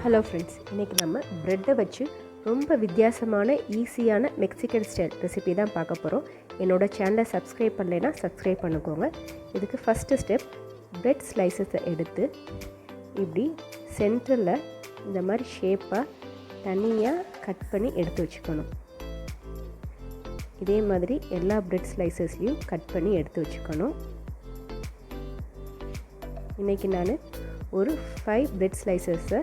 Hello friends, இன்றைக்கி நம்ம ப்ரெட்டை வச்சு ரொம்ப வித்தியாசமான ஈஸியான மெக்சிகன் ஸ்டைல் ரெசிபி தான் பார்க்க போகிறோம். என்னோடய சேனலை சப்ஸ்கிரைப் பண்ணலைன்னா சப்ஸ்கிரைப் பண்ணிக்கோங்க. இதுக்கு ஃபஸ்ட்டு ஸ்டெப், ப்ரெட் ஸ்லைசஸை எடுத்து இப்படி சென்டரில் இந்த மாதிரி ஷேப்பாக தனியாக கட் பண்ணி எடுத்து வச்சுக்கணும். இதே மாதிரி எல்லா ப்ரெட் ஸ்லைசஸ்லையும் கட் பண்ணி எடுத்து வச்சுக்கணும். இன்றைக்கி நான் ஒரு 5 ப்ரெட் ஸ்லைசஸை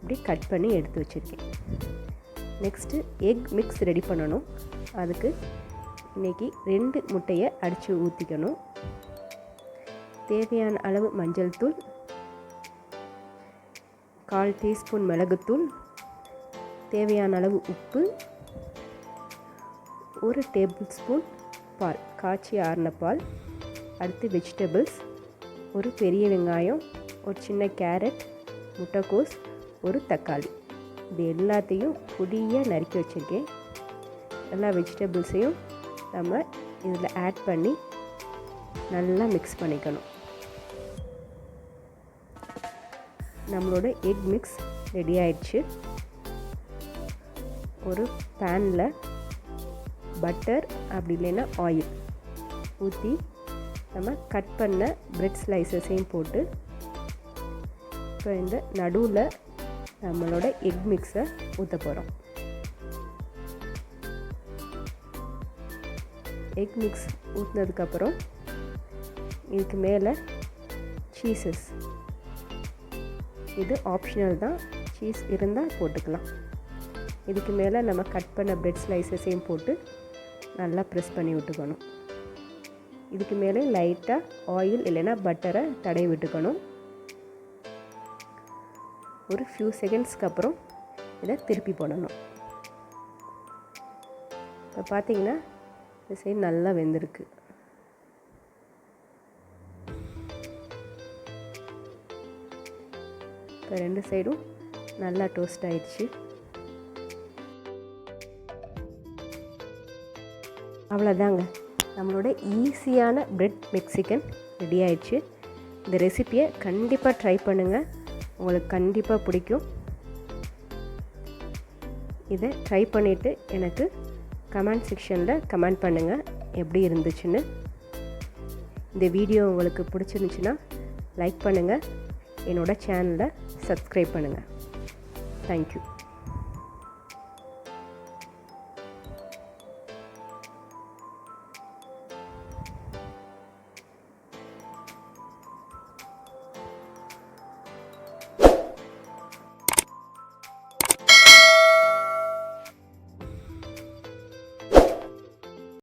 இப்படி கட் பண்ணி எடுத்து வச்சுருக்கேன். நெக்ஸ்ட்டு எக் மிக்ஸ் ரெடி பண்ணணும். அதுக்கு இன்றைக்கி 2 முட்டையை அடித்து ஊற்றிக்கணும். தேவையான அளவு மஞ்சள் தூள், 1/4 டீஸ்பூன் மிளகுத்தூள், தேவையான அளவு உப்பு, 1 டேபிள் ஸ்பூன் பால், காய்ச்சி ஆறின பால். அடுத்து வெஜிடபிள்ஸ், ஒரு பெரிய வெங்காயம், ஒரு சின்ன கேரட், முட்டைக்கோஸ், ஒரு தக்காளி. இது எல்லாத்தையும் பொடியாக நறுக்கி வச்சுருக்கேன். எல்லா வெஜிடபிள்ஸையும் நம்ம இதில் ஆட் பண்ணி நல்லா மிக்ஸ் பண்ணிக்கணும். நம்மளோட எக் மிக்ஸ் ரெடி ஆயிடுச்சு. ஒரு பேனில் பட்டர் அப்படி இல்லைன்னா ஆயில் ஊற்றி நம்ம கட் பண்ண ப்ரெட் ஸ்லைசஸையும் போட்டு இப்போ இந்த நடுவில் நம்மளோட எக் மிக்ஸை ஊற்ற போகிறோம். எக் மிக்ஸ் ஊற்றினதுக்கப்புறம் இதுக்கு மேலே சீஸஸ், இது ஆப்ஷனல் தான், சீஸ் இருந்தால் போட்டுக்கலாம். இதுக்கு மேலே நம்ம கட் பண்ண ப்ரெட் ஸ்லைசஸையும் போட்டு நல்லா ப்ரெஸ் பண்ணி விட்டுக்கணும். இதுக்கு மேலே லைட்டாக ஆயில் இல்லைன்னா பட்டரை தடவி விட்டுக்கணும். ஒரு ஃபியூ செகண்ட்ஸ்க்கு அப்புறம் இதை திருப்பி போடணும். இப்போ பார்த்தீங்கன்னா இந்த சைடு நல்லா வெந்திருக்கு. இப்போ 2 சைடும் நல்லா டோஸ்ட் ஆயிடுச்சு. அவ்வளோதாங்க, நம்மளோட ஈஸியான ப்ரெட் மெக்சிகன் ரெடி ஆயிடுச்சு. இந்த ரெசிப்பியை கண்டிப்பாக ட்ரை பண்ணுங்கள், உங்களுக்கு கண்டிப்பாக பிடிக்கும். இதை ட்ரை பண்ணிவிட்டு எனக்கு கமெண்ட் செக்ஷனில் கமெண்ட் பண்ணுங்கள் எப்படி இருந்துச்சுன்னு. இந்த வீடியோ உங்களுக்கு பிடிச்சிருந்துச்சுன்னா லைக் பண்ணுங்கள், என்னோடய சேனலை சப்ஸ்கிரைப் பண்ணுங்கள். தேங்க்யூ.